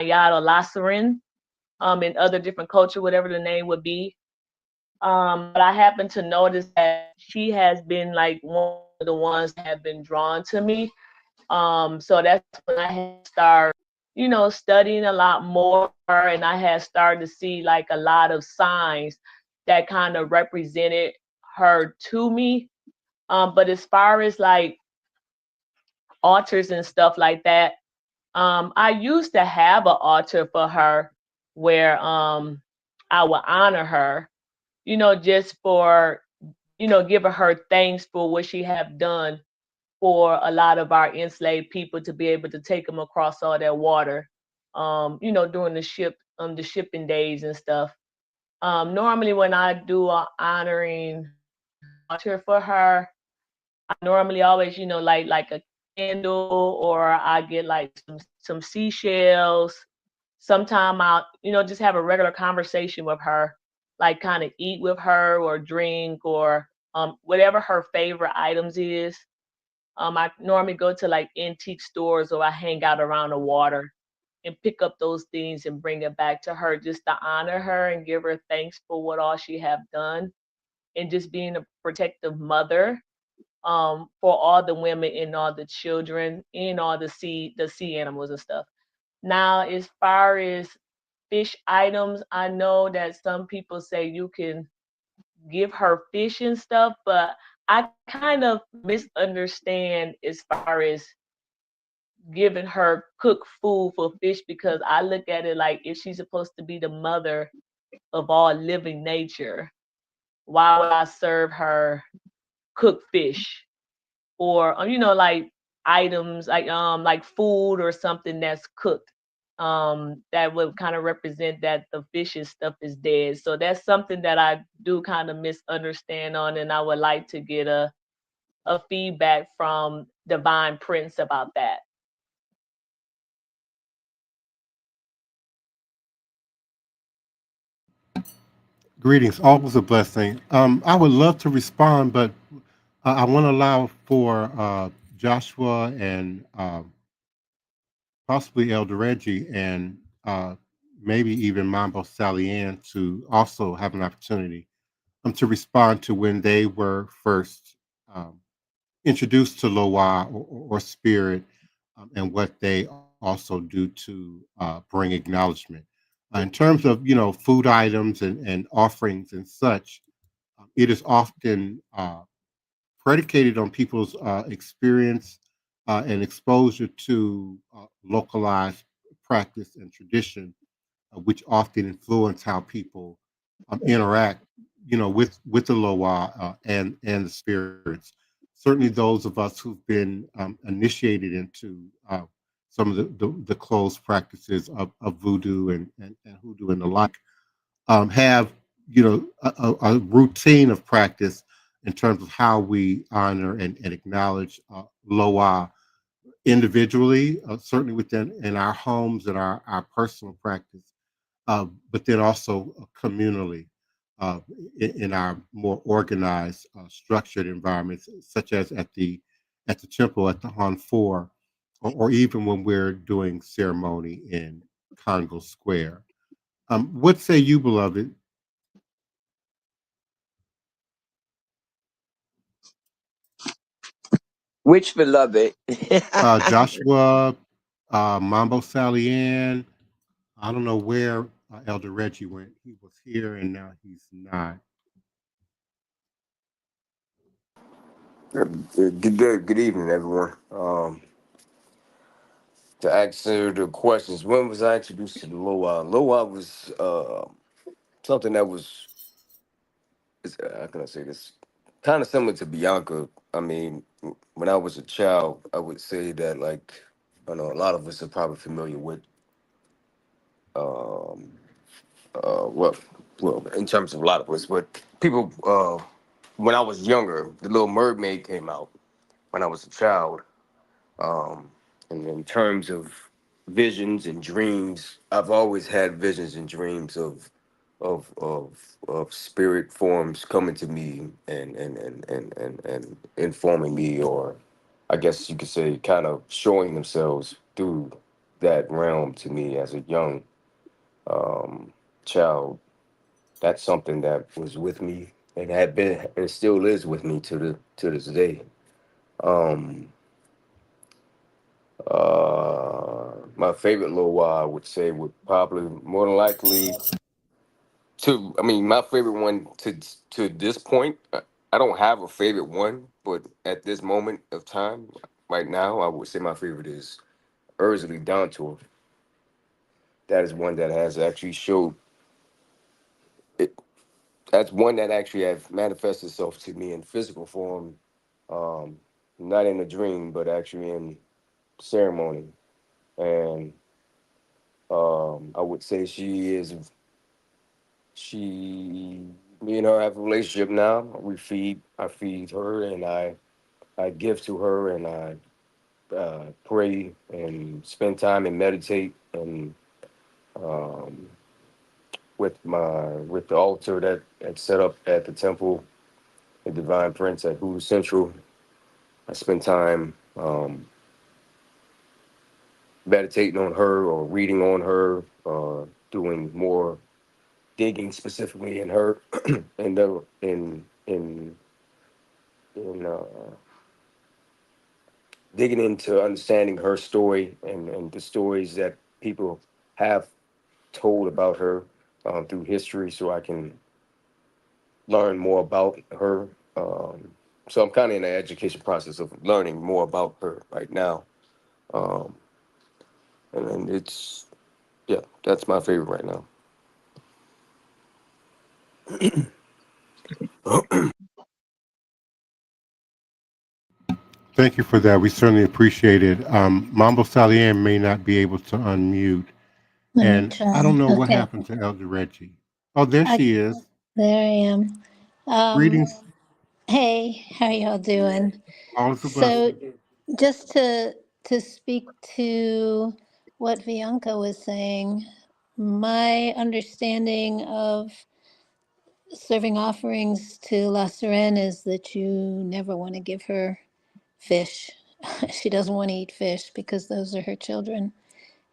Yada Lasarin, in other different culture, whatever the name would be. But I happen to notice that she has been like one of the ones that have been drawn to me. So that's when I had started, studying a lot more, and I had started to see like a lot of signs that kind of represented her to me. But as far as like altars and stuff like that, I used to have an altar for her where I would honor her, just for, giving her thanks for what she have done for a lot of our enslaved people to be able to take them across all that water, during the shipping days and stuff. Normally when I do a honoring altar for her, I normally always, like a candle, or I get like some seashells. Sometime I'll, just have a regular conversation with her, like kind of eat with her or drink or whatever her favorite items is. I normally go to like antique stores or I hang out around the water and pick up those things and bring it back to her just to honor her and give her thanks for what all she have done and just being a protective mother, for all the women and all the children and all the sea animals and stuff. Now, as far as fish items, I know that some people say you can give her fish and stuff, but I kind of misunderstand as far as giving her cooked food for fish, because I look at it like if she's supposed to be the mother of all living nature, why would I serve her cooked fish or like items like food or something that's cooked, that would kind of represent that the fish and stuff is dead. So that's something that I do kind of misunderstand on, and I would like to get a feedback from Divine Prince about that. Greetings, always a blessing. I would love to respond, but I want to allow for Joshua and possibly Elder Reggie and maybe even Mambo Salian to also have an opportunity to respond to when they were first um, introduced to Loa or spirit, and what they also do to bring acknowledgement. In terms of food items and offerings and such, it is often predicated on people's experience and exposure to localized practice and tradition, which often influence how people interact, with the Loa and the spirits. Certainly, those of us who've been initiated into some of the closed practices of voodoo and hoodoo and the like have a routine of practice in terms of how we honor and acknowledge Loa individually, certainly within in our homes and our personal practice, but then also communally, uh, in our more organized, structured environments, such as at the temple at the Han Four, or even when we're doing ceremony in Congo Square. What say you, beloved? Which beloved? Joshua, Mambo Salian. I don't know where Elder Reggie went. He was here and now he's not. Good evening, everyone. To answer the questions, when was I introduced to the Loa? Loa was something that was, how can I say this? Kind of similar to Bianca. I mean, when I was a child, I would say that, like, I know a lot of us are probably familiar with, um, well, in terms of a lot of us, but people, when I was younger, The Little Mermaid came out when I was a child. Um, and in terms of visions and dreams, I've always had visions and dreams of spirit forms coming to me and informing me, or I guess you could say kind of showing themselves through. that realm to me as a young um, child. That's something that was with me and had been and still is with me to this day. Um, my favorite Loa, I would say, would probably more than likely to. I mean, my favorite one to this point. I don't have a favorite one, but at this moment of time, right now, I would say my favorite is Ursula Dontor. That is one that has actually showed it. That's one that actually have manifested itself to me in physical form, um, not in a dream, but actually in ceremony. And I would say she, me and her have a relationship now. I feed her, and I give to her, and I pray and spend time and meditate and um, with the altar that's set up at the temple, the Divine Prince at Hoodoo Central. I spend time meditating on her or reading on her, doing more digging specifically in her, and in digging into understanding her story and the stories that people have told about her through history, so I can learn more about her. So I'm kind of in the education process of learning more about her right now, um, and it's yeah, that's my favorite right now. Thank you for that. We certainly appreciate it. Mambo Salian may not be able to unmute, Let me and I don't try. know what Okay. happened to Elder Reggie. Oh, there I, she is. there I am. Greetings. Hey, how y'all doing? Always a So, blessing. just to speak to what Bianca was saying, my understanding of serving offerings to La Serene is that you never want to give her fish. She doesn't want to eat fish because those are her children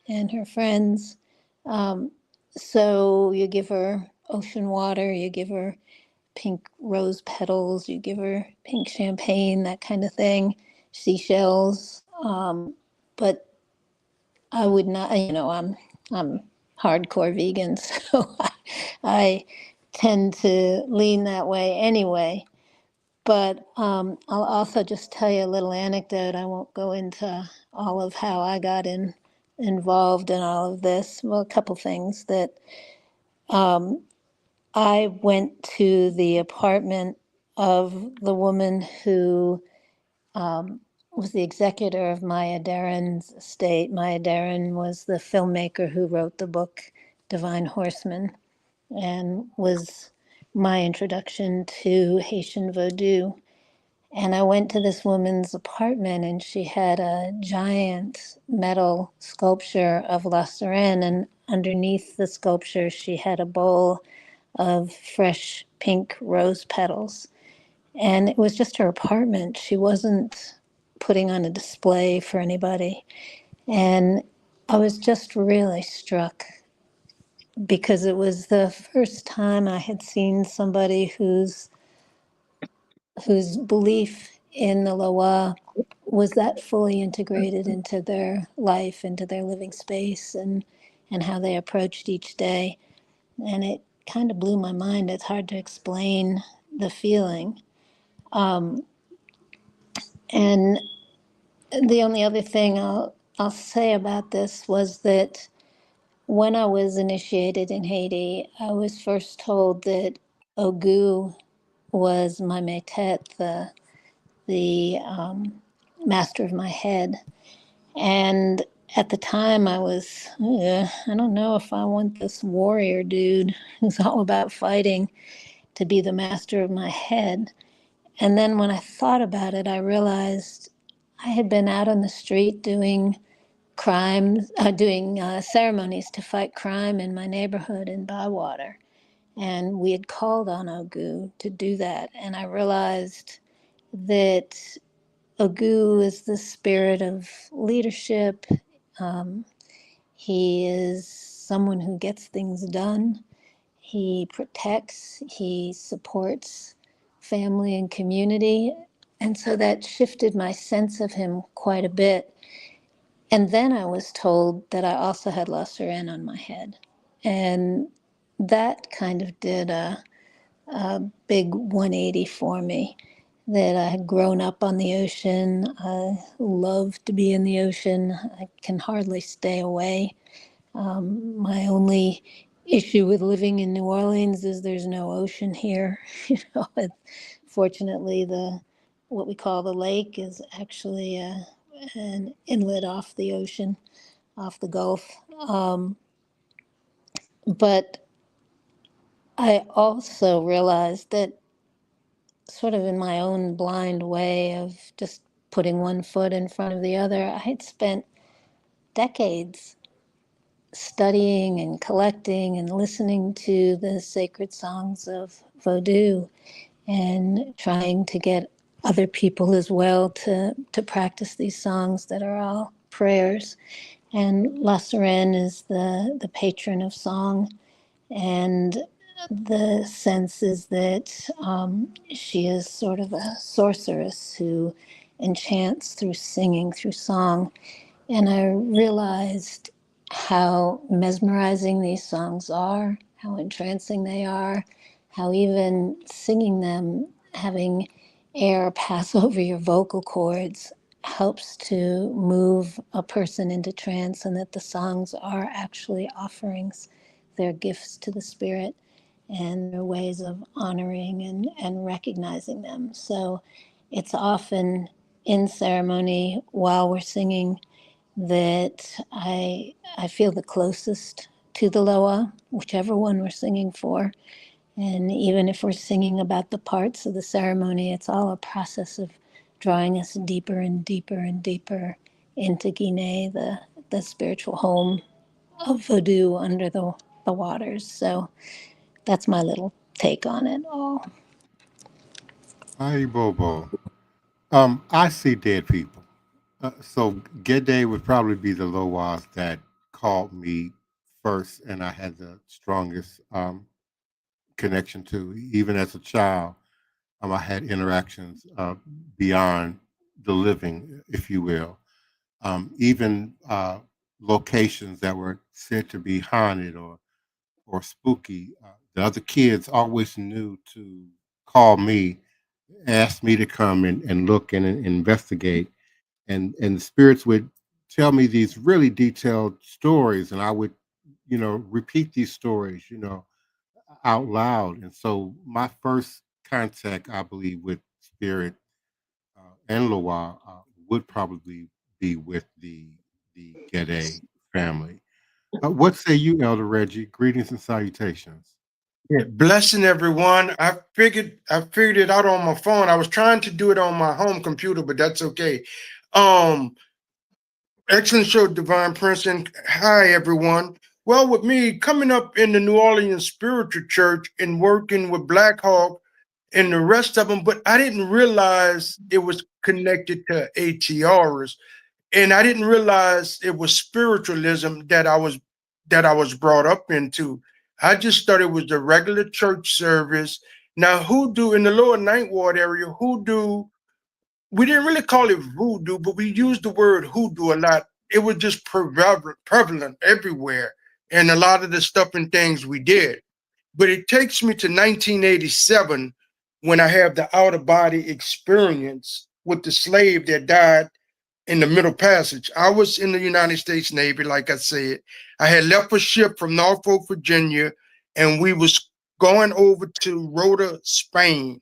and her friends. Um, so you give her ocean water, you give her pink rose petals, you give her pink champagne, that kind of thing, seashells. But I would not, I'm hardcore vegan, so I tend to lean that way anyway. But I'll also just tell you a little anecdote. I won't go into all of how I got involved in all of this. Well, a couple things that um, I went to the apartment of the woman who was the executor of Maya Deren's estate. Maya Deren was the filmmaker who wrote the book Divine Horseman and was my introduction to Haitian Voodoo. And I went to this woman's apartment, and she had a giant metal sculpture of La Serene. And underneath the sculpture, she had a bowl of fresh pink rose petals. And it was just her apartment. She wasn't putting on a display for anybody. And I was just really struck because it was the first time I had seen somebody whose belief in the Loa was that fully integrated into their life, into their living space, and how they approached each day. And it kind of blew my mind. It's hard to explain the feeling. And the only other thing I'll say about this was that when I was initiated in Haiti, I was first told that Ogu was my metet, the master of my head. And at the time, I was, I don't know if I want this warrior dude who's all about fighting to be the master of my head. And then when I thought about it, I realized I had been out on the street doing crimes, doing ceremonies to fight crime in my neighborhood in Bywater. And we had called on Ogu to do that. And I realized that Ogu is the spirit of leadership. Um, He is someone who gets things done. He protects, he supports family and community. And so that shifted my sense of him quite a bit. And then I was told that I also had Lasserin on my head. And that kind of did a big 180 for me. That I had grown up on the ocean. I love to be in the ocean. I can hardly stay away. My only issue with living in New Orleans is there's no ocean here. Fortunately, what we call the lake is actually an inlet off the ocean, off the Gulf. But I also realized that, sort of in my own blind way of just putting one foot in front of the other, I had spent decades studying and collecting and listening to the sacred songs of Voodoo and trying to get other people as well to practice these songs that are all prayers. And La Serene is the patron of song. And the sense is that she is sort of a sorceress who enchants through singing, through song. And I realized how mesmerizing these songs are, how entrancing they are, how even singing them, having air pass over your vocal cords, helps to move a person into trance, and that the songs are actually offerings. They're gifts to the spirit, and they're ways of honoring and recognizing them. So it's often in ceremony while we're singing that I feel the closest to the Loa, whichever one we're singing for. And even if we're singing about the parts of the ceremony, it's all a process of drawing us deeper and deeper and deeper into Guinea, the spiritual home of Voodoo under the waters. So that's my little take on it all. Hi, Bobo. I see dead people. So Gede would probably be the Lowas that called me first, and I had the strongest connection to. Even as a child, I had interactions beyond the living, if you will. Even locations that were said to be haunted or spooky. The other kids always knew to call me, ask me to come and look and investigate, and the spirits would tell me these really detailed stories, and I would, repeat these stories, out loud. And so my first contact, I believe, with spirit and Loa would probably be with the Gede family. What say you, Elder Reggie? Greetings and salutations. Yeah, blessing everyone. I figured it out on my phone. I was trying to do it on my home computer, but that's okay. Um, Excellent show, Divine Prince, and hi everyone. Well, with me coming up in the New Orleans Spiritual Church and working with Black Hawk and the rest of them, but I didn't realize it was connected to ATRs, and I didn't realize it was spiritualism that I was brought up into. I just thought it was the regular church service. Now, hoodoo in the lower ninth ward area, hoodoo, we didn't really call it voodoo, but we used the word hoodoo a lot. It was just prevalent everywhere, and a lot of the stuff and things we did. But it takes me to 1987 when I have the outer body experience with the slave that died in the Middle Passage. I was in the United States Navy, like I said. I had left a ship from Norfolk, Virginia, and we was going over to Rota, Spain.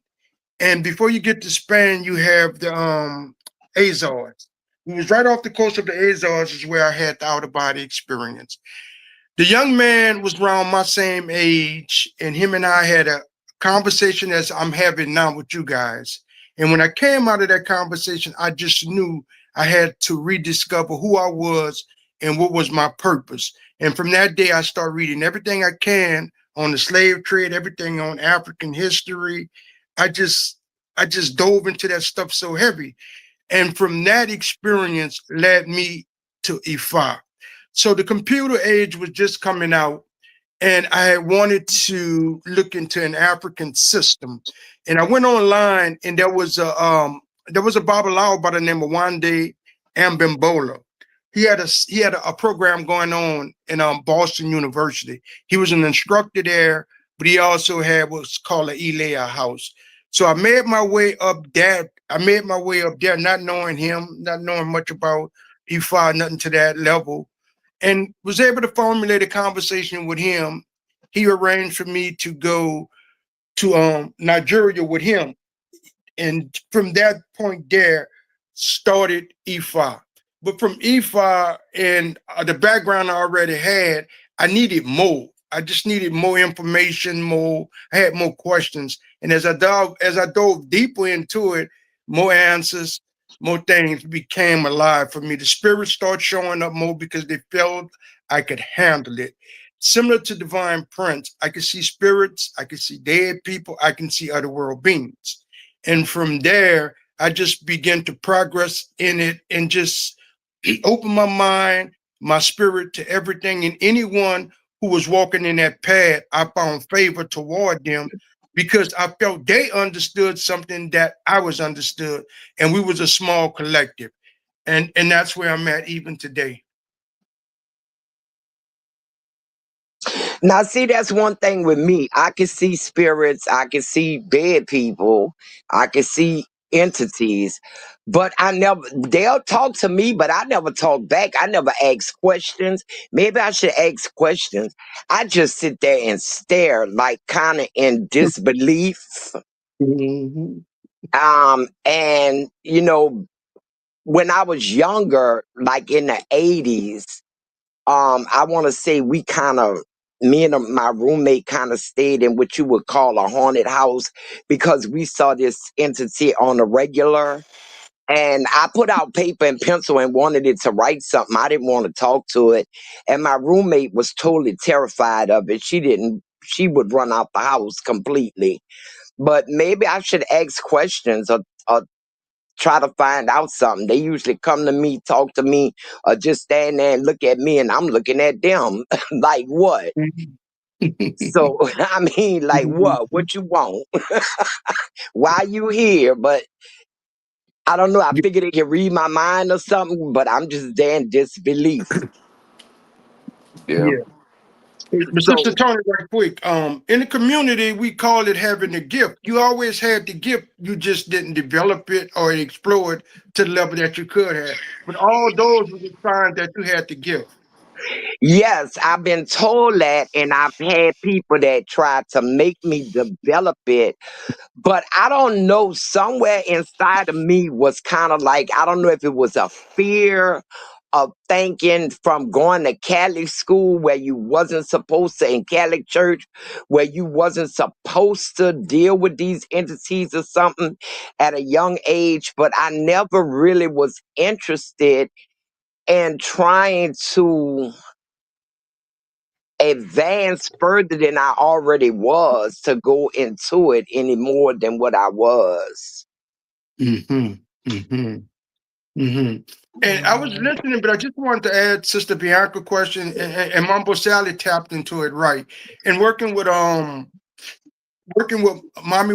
And before you get to Spain, you have the Azores. It was right off the coast of the Azores is where I had the outer body experience. The young man was around my same age, and him and I had a conversation as I'm having now with you guys. And when I came out of that conversation, I just knew I had to rediscover who I was and what was my purpose. And from that day, I started reading everything I can on the slave trade, everything on African history. I just I just dove into that stuff so heavy. And from that experience led me to Ifa. So the computer age was just coming out, and I had wanted to look into an African system. And I went online, and there was a Babalawo by the name of Wande Ambimbola. He had a program going on in Boston University. He was an instructor there, but he also had what's called an Elea house. So I made my way up there. Not knowing him, not knowing much about Ifa, nothing to that level, and was able to formulate a conversation with him. He arranged for me to go to Nigeria with him, and from that point there started Ifa. But from Ifa and the background I already had, I needed more. I just needed more information, more. I had more questions, and as I dove deeper into it, more answers, more things became alive for me. The spirits start showing up more because they felt I could handle it. Similar to Divine Prince, I could see spirits, I could see dead people, I can see other world beings. And from there, I just began to progress in it and just open my mind, my spirit to everything and anyone who was walking in that path. I found favor toward them because I felt they understood something that I was understood, and we was a small collective. And that's where I'm at even today. Now, see, that's one thing with me. I can see spirits, I can see dead people, I can see entities, but they'll talk to me, but I never talk back. I never ask questions. Maybe I should ask questions. I just sit there and stare, like kind of in disbelief. Mhm. And, when I was younger, like in the 80s, I want to say me and my roommate kind of stayed in what you would call a haunted house because we saw this entity on a regular. And I put out paper and pencil and wanted it to write something. I didn't want to talk to it. And my roommate was totally terrified of it. She would run out the house completely. But maybe I should ask questions or try to find out something. They usually come to me, talk to me, or just stand there and look at me, and I'm looking at them like what? So I mean, like what? What you want? Why you here? But I don't know. I figured they can read my mind or something, but I'm just there in disbelief. Yeah. Yeah. But Sister So Tony, right quick, in the community, we call it having the gift. You always had the gift, you just didn't develop it or explore it to the level that you could have. But all those were the signs that you had the gift. yes, I've been told that, and I've had people that tried to make me develop it. But I don't know, somewhere inside of me was kind of like, I don't know if it was a fear of thinking from going to Catholic school where you wasn't supposed to, in Catholic church, where you wasn't supposed to deal with these entities or something at a young age. But I never really was interested in trying to advance further than I already was to go into it any more than what I was. Mm-hmm. Mm-hmm. Mm-hmm. And I was listening, but I just wanted to add Sister Bianca question, and Mambo Sally tapped into it right. And working with Mami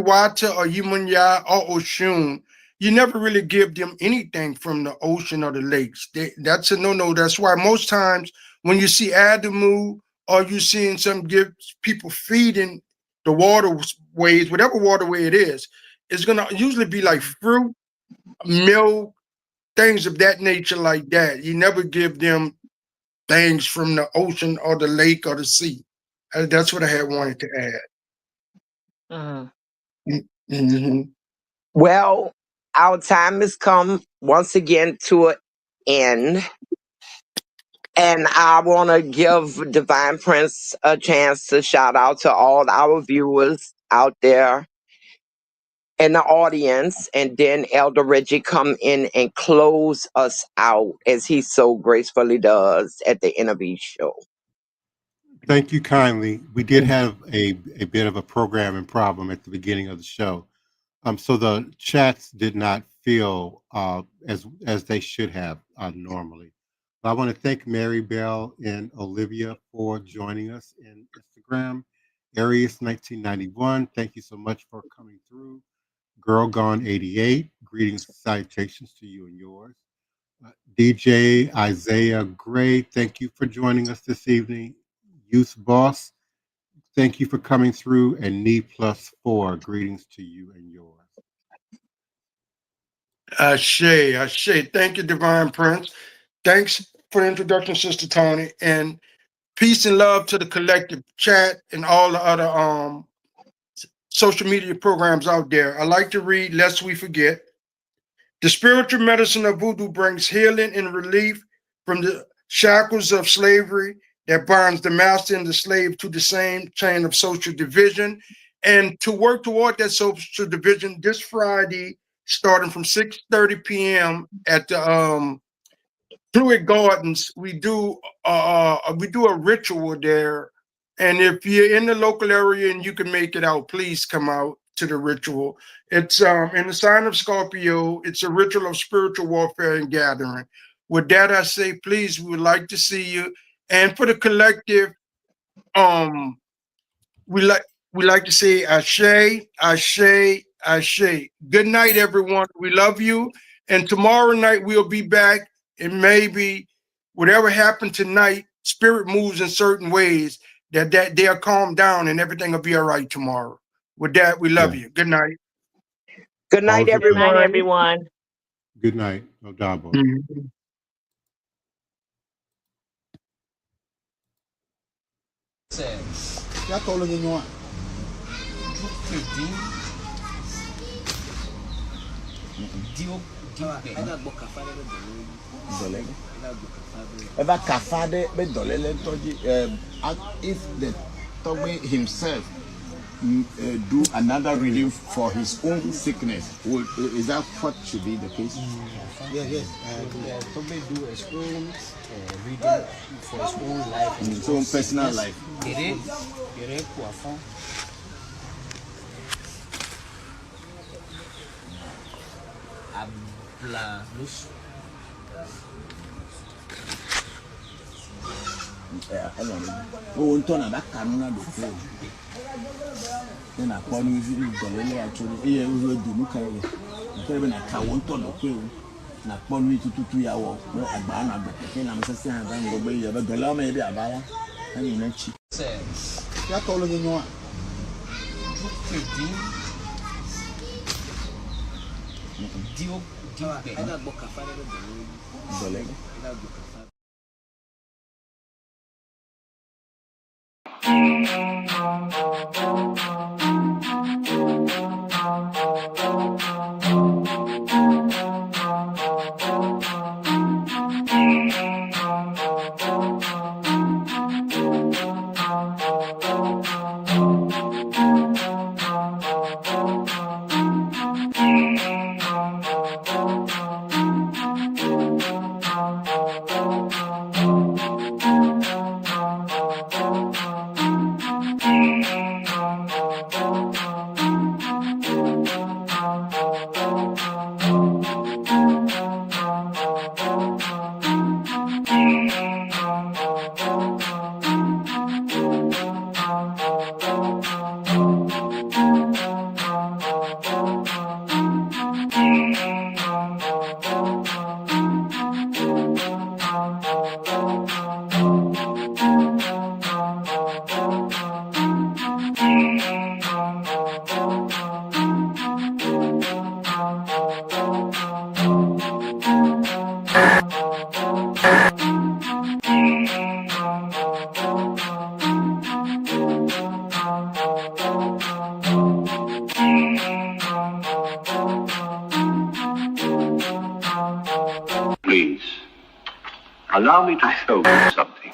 Wata or Yumunya or Oshun, you never really give them anything from the ocean or the lakes. That's a no-no. That's why most times when you see Adamu or you seeing some give people feeding the waterways, whatever waterway it is, it's gonna usually be like fruit, milk, things of that nature like that. You never give them things from the ocean or the lake or the sea. That's what I had wanted to add. Mhm. Mm-hmm. Well, our time has come once again to an end. And I want to give Divine Prince a chance to shout out to all our viewers out there in the audience. And then Elder Reggie come in and close us out as he so gracefully does at the end of each show. Thank you kindly. We did have a bit of a programming problem at the beginning of the show. So the chats did not feel as they should have normally. I want to thank Mary Bell and Olivia for joining us in Instagram. Arius 1991, thank you so much for coming through. Girl Gone 88, greetings, salutations to you and yours. DJ Isaiah Gray, thank you for joining us this evening. Youth Boss, thank you for coming through. And Knee+4, greetings to you and yours. Ashe. Thank you, Divine Prince. Thanks for the introduction, Sister Tony. And peace and love to the collective chat and all the other social media programs out there. I like to read Lest We Forget. The spiritual medicine of voodoo brings healing and relief from the shackles of slavery that binds the master and the slave to the same chain of social division. And to work toward that social division this Friday, starting from 6:30 p.m. at the Fluid Gardens, we do a ritual there. And if you're in the local area and you can make it out, please come out to the ritual. It's in the sign of Scorpio. It's a ritual of spiritual warfare and gathering. With that, I say, please, we would like to see you. And for the collective, we like to say Ashe, Ashe, Ashe. Good night, everyone. We love you. And tomorrow night we'll be back, and maybe whatever happened tonight, spirit moves in certain ways that they'll calm down and everything will be all right tomorrow. With that, we love you. Good night. Good night, Good everyone. night, everyone. Good night. No doubt. Eva kafade be dolele toji if the Togbe himself do another reading for his own sickness, is that what should be the case? Yes. Togbe do his own reading for his own life, his own personal life. Abla luz. Oh, Antona, that cannot do. Then I call you the actually. Here we will do look at it. When I can't on the quill, and I call me to 2 hours. No, I ban a bit. I'm saying, I'm going to be a dollar, maybe a buyer. And you know, cheap. That's all you know. Please, allow me to show you something.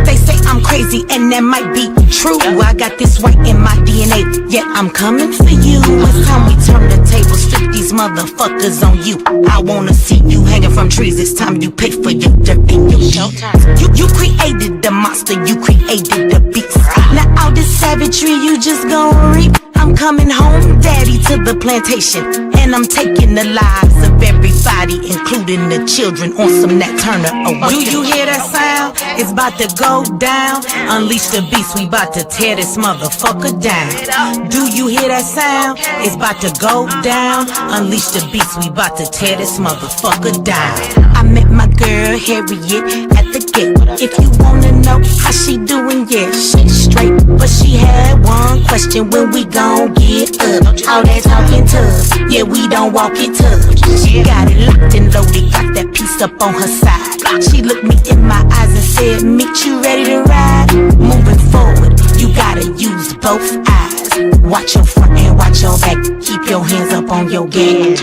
They say I'm crazy and that might be true. I got this right in my DNA, yet I'm coming for you. It's time we turn the tables, flip these these motherfuckers on you. I wanna see you hanging from trees. It's time you pay for your dirt and your showtime. You created the monster, you created the beast. Now all this savagery you just gon' reap. I'm coming home, daddy, to the plantation, and I'm taking the lives of everybody, including the children, on some Nat Turner. Oh, do you hear that sound? It's about to go down. Unleash the beast, we about to tear this motherfucker down. Do you hear that sound? It's about to go down. Unleash the beast, we about to tear this motherfucker down. I met my girl Harriet at the gate. If you wanna know how she doing, yeah, she's straight. But she had one question: when we gon' get up? All that talking tough, yeah, we don't walk it tough. She got it locked and loaded, got that piece up on her side. She looked me in my eyes and said, "Meet you ready to ride?" Moving forward, you gotta use both eyes. Watch your front and watch your back. Keep your hands up on your gas.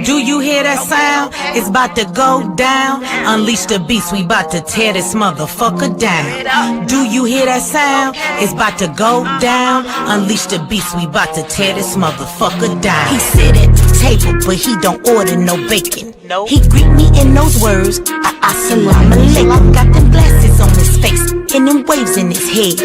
Do you hear that sound? It's about to go down. Unleash the beast, we about to tear this motherfucker down. Do you hear that sound? It's about to go down. Unleash the beast, we about to tear this motherfucker down. He sit at the table, but he don't order no bacon. He greet me in those words, assalamu alaikum. Got them glasses on his face and them waves in his head.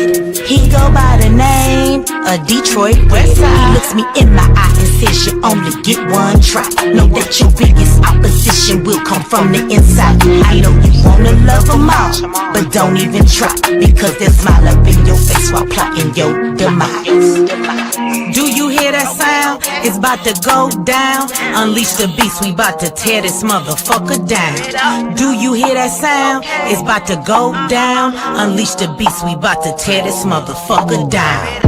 He go by the name of Detroit Westside. He looks me in my eye and says, "You only get one try. Know that your biggest opposition will come from the inside. I know you wanna love them all, but don't even try, because they'll smile up in your face while plotting your demise." Do you hear that sound? It's about to go down. Unleash the beast, we about to tear this motherfucker down. Do you hear that sound? It's about to go down. Unleash the beast, we about to tear this motherfucker down.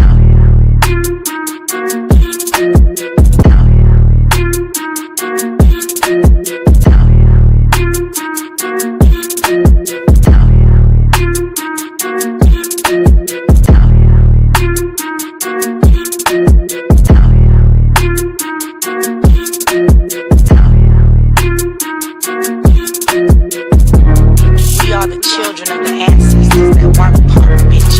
We are the children of the ancestors that weren't punked, bitch.